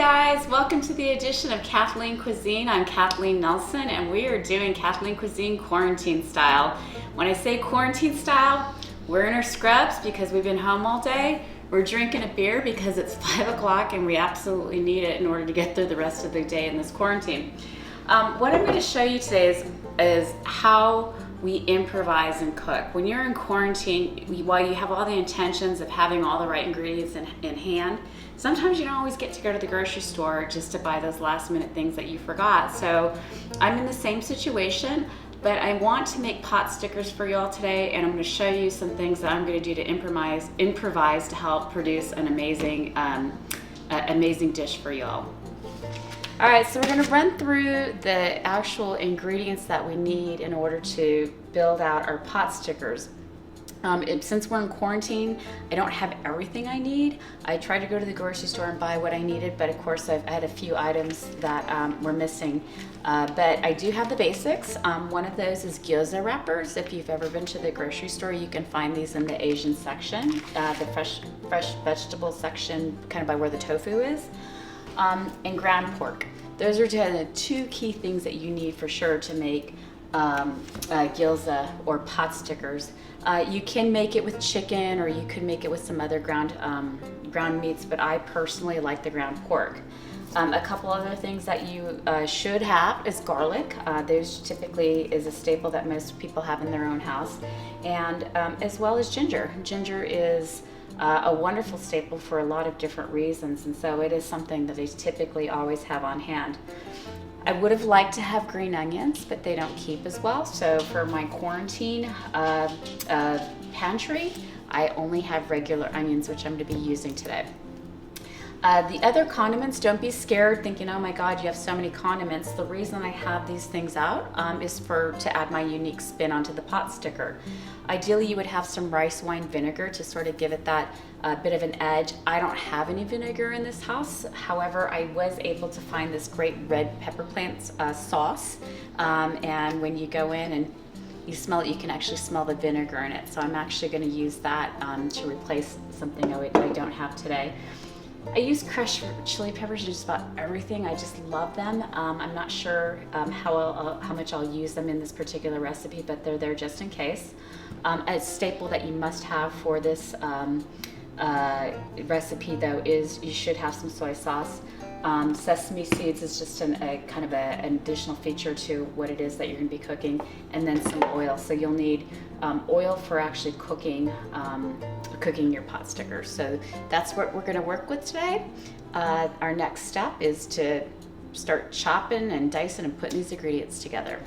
guys, welcome to the edition of Kathleen Cuisine. I'm Kathleen Nelson and we are doing Kathleen Cuisine quarantine style. When I say quarantine style, we're in our scrubs because we've been home all day. We're drinking a beer because it's 5 o'clock and we absolutely need it in order to get through the rest of the day in this quarantine. What I'm going to show you today is how we improvise and cook. When you're in quarantine, while you have all the intentions of having all the right ingredients in hand, sometimes you don't always get to go to the grocery store just to buy those last minute things that you forgot. So I'm in the same situation, but I want to make pot stickers for y'all today, and I'm going to show you some things that I'm going to do to improvise to help produce an amazing, amazing dish for y'all. All right, so we're going to run through the actual ingredients that we need in order to build out our pot stickers. Since we're in quarantine, I don't have everything I need. I tried to go to the grocery store and buy what I needed, but of course I've had a few items that were missing. But I do have the basics. One of those is gyoza wrappers. If you've ever been to the grocery store, you can find these in the Asian section, the fresh vegetable section, kind of by where the tofu is. And ground pork. Those are the two key things that you need for sure to make gyoza or pot stickers. You can make it with chicken, or you could make it with some other ground meats, but I personally like the ground pork. A couple other things that you should have is garlic. Those typically is a staple that most people have in their own house, and as well as ginger. Ginger is a wonderful staple for a lot of different reasons, and so it is something that I typically always have on hand. I would have liked to have green onions, but they don't keep as well. So for my quarantine pantry, I only have regular onions, which I'm going to be using today. The other condiments, don't be scared thinking, oh my God, you have so many condiments. The reason I have these things out is to add my unique spin onto the pot sticker. Ideally, you would have some rice wine vinegar to sort of give it that bit of an edge. I don't have any vinegar in this house. However, I was able to find this great red pepper plant sauce. And when you go in and you smell it, you can actually smell the vinegar in it. So I'm actually going to use that to replace something I don't have today. I use crushed chili peppers in just about everything. I just love them. I'm not sure how much I'll use them in this particular recipe, but they're there just in case. A staple that you must have for this recipe, though, is you should have some soy sauce. Sesame seeds is just an additional feature to what it is that you're going to be cooking, and then some oil. So you'll need oil for actually cooking your pot stickers. So that's what we're going to work with today. Our next step is to start chopping and dicing and putting these ingredients together.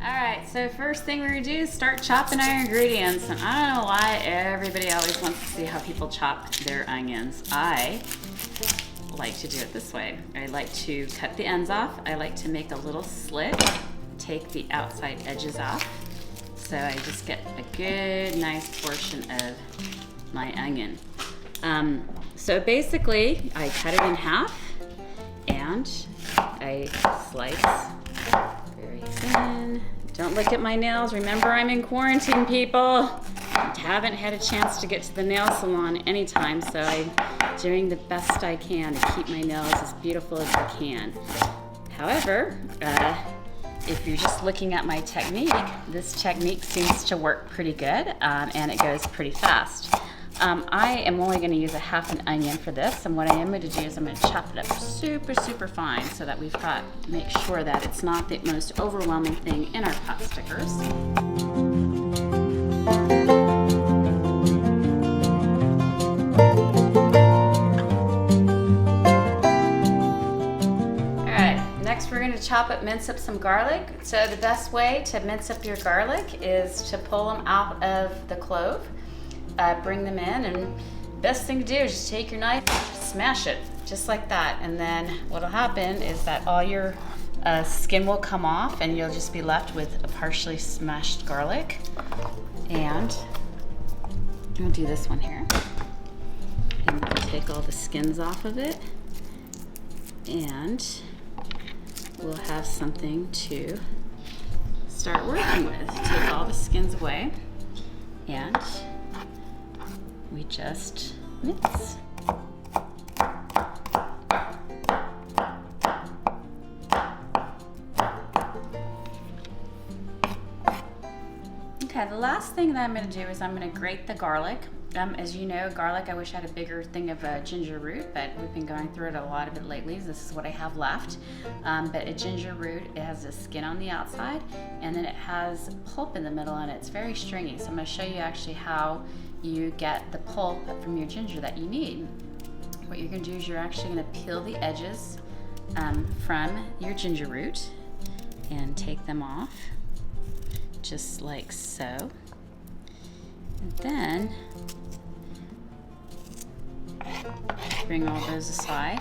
All right, so first thing we're going to do is start chopping our ingredients. And I don't know why everybody always wants to see how people chop their onions. I like to do it this way. I like to cut the ends off. I like to make a little slit, take the outside edges off, so I just get a good, nice portion of my onion. So basically, I cut it in half, and I slice very thin. Don't look at my nails. Remember, I'm in quarantine, people. I haven't had a chance to get to the nail salon anytime, so I'm doing the best I can to keep my nails as beautiful as I can. However, if you're just looking at my technique, this technique seems to work pretty good, and it goes pretty fast. I am only going to use a half an onion for this, and what I am going to do is I'm going to chop it up super, super fine so that make sure that it's not the most overwhelming thing in our pot stickers. We're going to mince up some garlic. So the best way to mince up your garlic is to pull them out of the clove, bring them in, and best thing to do is just take your knife, smash it, just like that. And then what'll happen is that all your skin will come off, and you'll just be left with a partially smashed garlic. And I'll do this one here. And I'll take all the skins off of it, and we'll have something to start working with. Take all the skins away, and we just mince. Okay, the last thing that I'm going to do is I'm going to grate the garlic. As you know, garlic, I wish I had a bigger thing of ginger root, but we've been going through it a lot of it lately. This is what I have left. But a ginger root, it has a skin on the outside, and then it has pulp in the middle, and it's very stringy. So I'm going to show you actually how you get the pulp from your ginger that you need. What you're going to do is you're actually going to peel the edges from your ginger root and take them off, just like so. And then bring all those aside.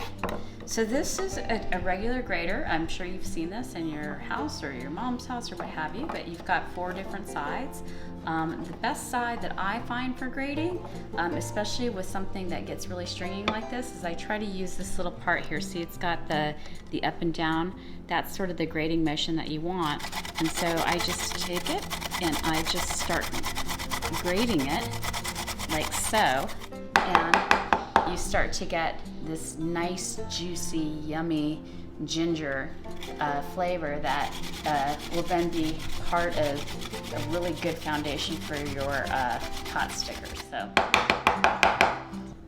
So this is a regular grater. I'm sure you've seen this in your house or your mom's house or what have you, but you've got 4 different sides. The best side that I find for grating, especially with something that gets really stringy like this, is I try to use this little part here. See, it's got the up and down. That's sort of the grating motion that you want. And so I just take it and I just start grating it like so, and you start to get this nice, juicy, yummy ginger flavor that will then be part of a really good foundation for your pot stickers. So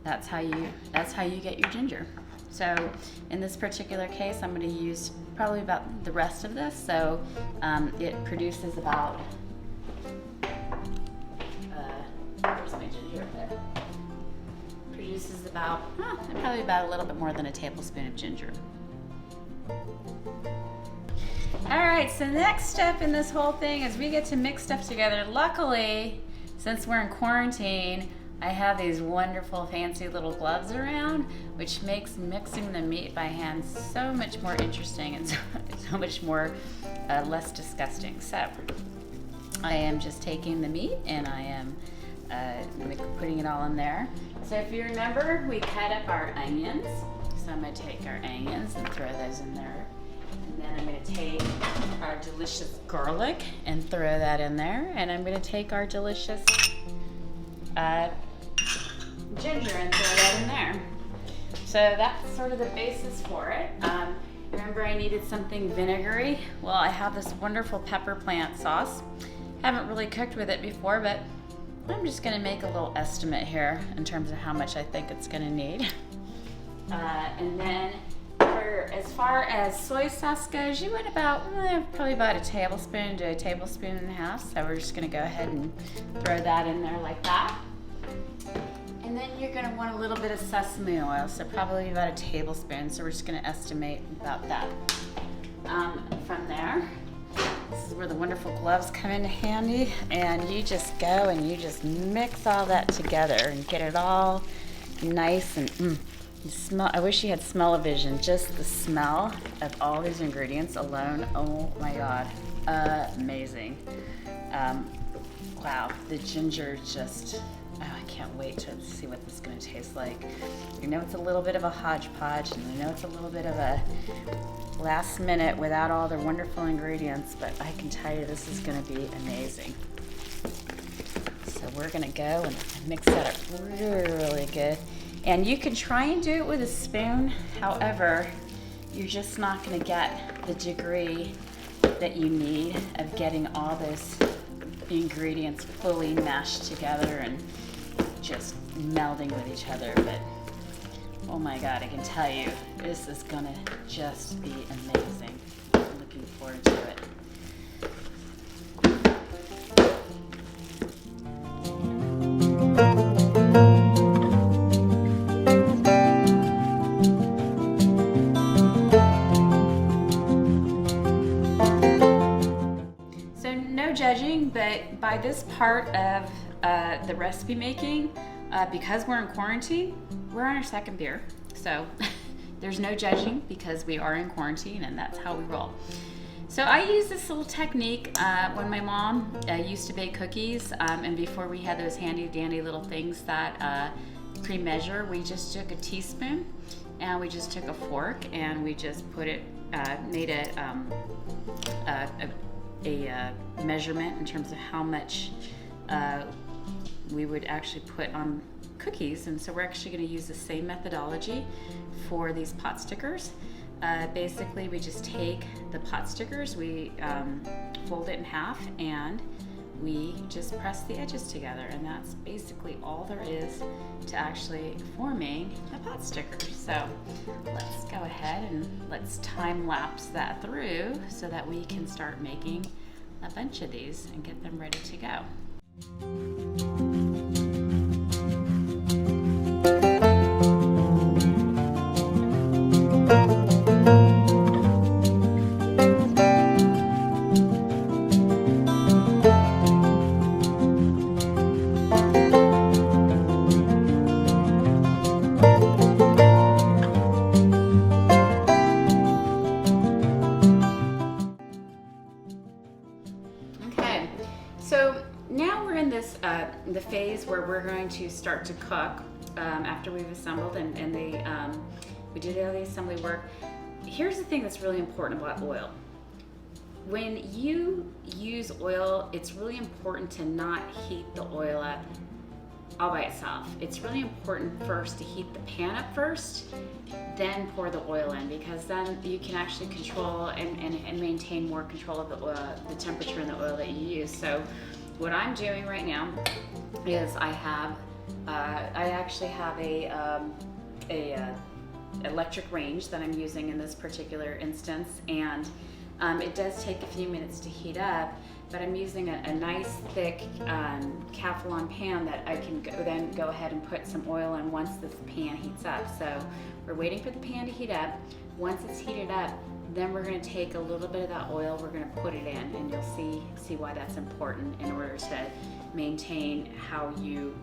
that's how you get your ginger. So in this particular case, I'm going to use probably about the rest of this. So it produces about where's my ginger? Produces about probably about a little bit more than a tablespoon of ginger. All right, so next step in this whole thing is we get to mix stuff together. Luckily, since we're in quarantine, I have these wonderful fancy little gloves around, which makes mixing the meat by hand so much more interesting and so much more less disgusting. So I am just taking the meat and I am putting it all in there. So if you remember, we cut up our onions. So I'm going to take our onions and throw those in there. And then I'm going to take our delicious garlic and throw that in there. And I'm going to take our delicious ginger and throw that in there. So that's sort of the basis for it. Remember, I needed something vinegary. Well, I have this wonderful pepper plant sauce. Haven't really cooked with it before, but I'm just going to make a little estimate here in terms of how much I think it's going to need. And then as far as soy sauce goes, you want about probably about a tablespoon to a tablespoon and a half. So we're just going to go ahead and throw that in there like that. And then you're going to want a little bit of sesame oil, so probably about a tablespoon. So we're just going to estimate about that. From there, this is where the wonderful gloves come in handy, and you just go and you just mix all that together and get it all nice and smell. I wish you had smell-o-vision. Just the smell of all these ingredients alone, oh my God, amazing. Wow, the ginger just, I can't wait to see what this is going to taste like. You know, it's a little bit of a hodgepodge, and I know it's a little bit of a last minute without all the wonderful ingredients, but I can tell you this is going to be amazing. So we're going to go and mix that up really, really good. And you can try and do it with a spoon. However, you're just not going to get the degree that you need of getting all those ingredients fully mashed together and just melding with each other. But oh my God, I can tell you, this is gonna just be amazing. I'm looking forward to it. So no judging, but by this part of the recipe making, because we're in quarantine, we're on our second beer. So there's no judging because we are in quarantine and that's how we roll. So I use this little technique when my mom used to bake cookies, and before we had those handy dandy little things that pre-measure, we just took a teaspoon and we just took a fork and we just put it, made a measurement in terms of how much we would actually put on cookies. And so we're actually going to use the same methodology for these pot stickers. Basically, we just take the pot stickers, we fold it in half, and we just press the edges together, and that's basically all there is to actually forming the pot stickers. So let's go ahead and let's time lapse that through so that we can start making a bunch of these and get them ready to go. So now we're in this the phase where we're going to start to cook after we've assembled and we did all the assembly work. Here's the thing that's really important about oil. When you use oil, it's really important to not heat the oil up all by itself. It's really important first to heat the pan up first, then pour the oil in, because then you can actually control and maintain more control of the oil, the temperature in the oil that you use. So what I'm doing right now is I actually have a electric range that I'm using in this particular instance, and it does take a few minutes to heat up, but I'm using a nice thick Teflon pan that I can then go ahead and put some oil in once this pan heats up. So we're waiting for the pan to heat up. Once it's heated up, then we're going to take a little bit of that oil, we're going to put it in, and you'll see why that's important in order to maintain how you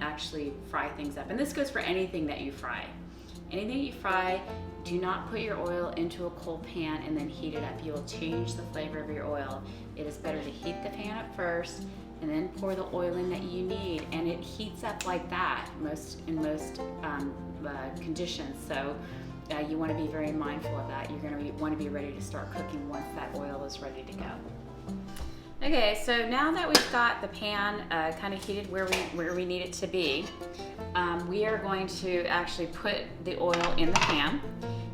actually fry things up. And this goes for anything that you fry. Anything you fry, do not put your oil into a cold pan and then heat it up. You will change the flavor of your oil. It is better to heat the pan up first and then pour the oil in that you need, and it heats up like that in most conditions. So you want to be very mindful of that. You're going to want to be ready to start cooking once that oil is ready to go. Okay, so now that we've got the pan kind of heated where we need it to be, we are going to actually put the oil in the pan.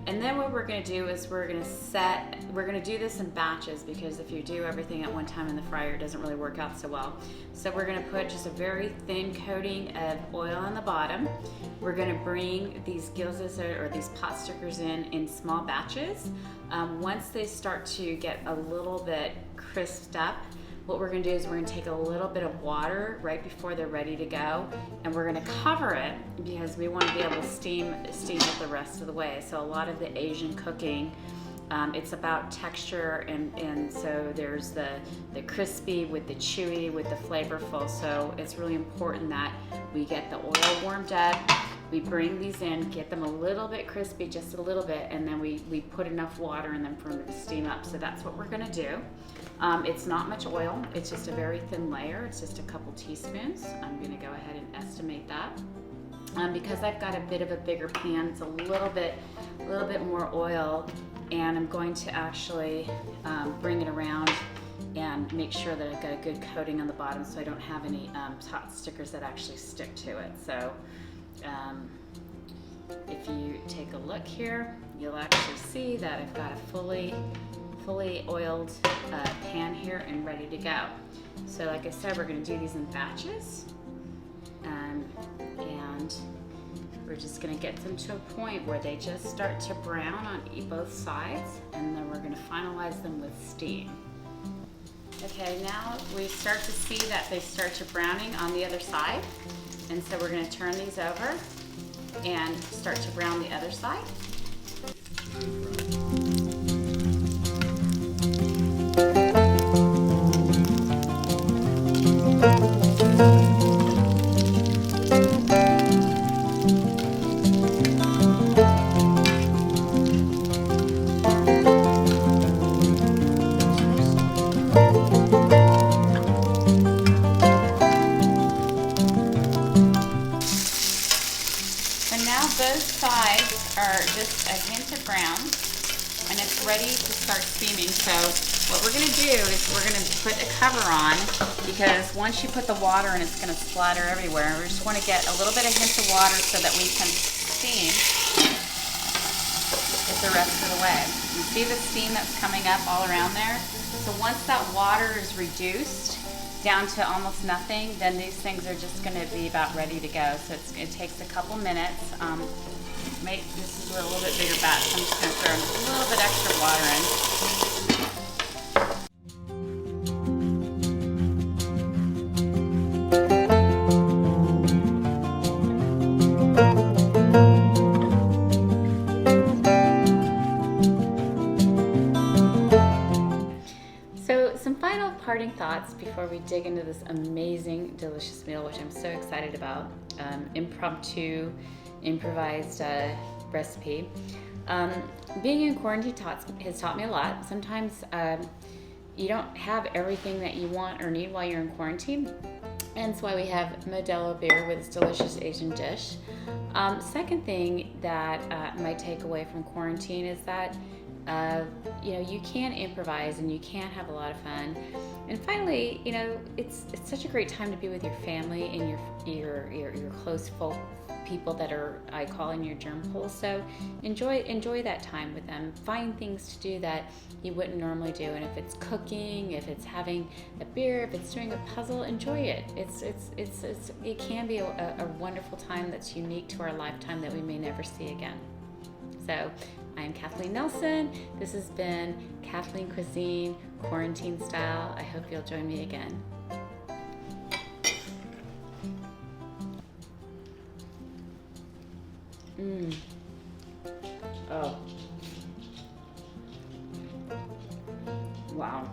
And then what we're going to do is we're going to do this in batches, because if you do everything at one time in the fryer, it doesn't really work out so well. So we're going to put just a very thin coating of oil on the bottom. We're going to bring these gilzas or these pot stickers in small batches. Once they start to get a little bit crisped up, what we're going to do is we're going to take a little bit of water right before they're ready to go, and we're going to cover it because we want to be able to steam it the rest of the way. So a lot of the Asian cooking, it's about texture, and so there's the crispy with the chewy with the flavorful. So it's really important that we get the oil warmed up. We bring these in, get them a little bit crispy, just a little bit, and then we put enough water in them for them to steam up. So that's what we're gonna do. It's not much oil, it's just a very thin layer. It's just a couple teaspoons. I'm gonna go ahead and estimate that. Because I've got a bit of a bigger pan, it's a little bit more oil, and I'm going to actually bring it around and make sure that I've got a good coating on the bottom so I don't have any pot stickers that actually stick to it. So if you take a look here, you'll actually see that I've got a fully oiled pan here and ready to go. So like I said, we're going to do these in batches, and we're just going to get them to a point where they just start to brown on both sides, and then we're going to finalize them with steam. Okay, now we start to see that they start to browning on the other side, and so we're going to turn these over and start to brown the other side. Both sides are just a hint of brown, and it's ready to start steaming. So what we're going to do is we're going to put a cover on, because once you put the water in, it's going to splatter everywhere. We just want to get a little bit of hint of water so that we can steam it the rest of the way. You see the steam that's coming up all around there? So once that water is reduced, down to almost nothing, then these things are just going to be about ready to go. So it takes a couple minutes. This is a little bit bigger batch, so I'm just going to throw a little bit extra water in. So some final parting thoughts before we dig into this amazing, delicious meal, which I'm so excited about. Impromptu, improvised recipe. Being in quarantine has taught me a lot. Sometimes you don't have everything that you want or need while you're in quarantine. And that's why we have Modelo beer with this delicious Asian dish. Second thing that my takeaway from quarantine is that you can improvise and you can have a lot of fun. And finally, it's such a great time to be with your family and your close people that are, I call in your germ pool. So enjoy that time with them. Find things to do that you wouldn't normally do. And if it's cooking, if it's having a beer, if it's doing a puzzle, enjoy it. It can be a wonderful time that's unique to our lifetime that we may never see again. So I'm Kathleen Nelson. This has been Kathleen Cuisine, Quarantine Style. I hope you'll join me again. Oh. Wow.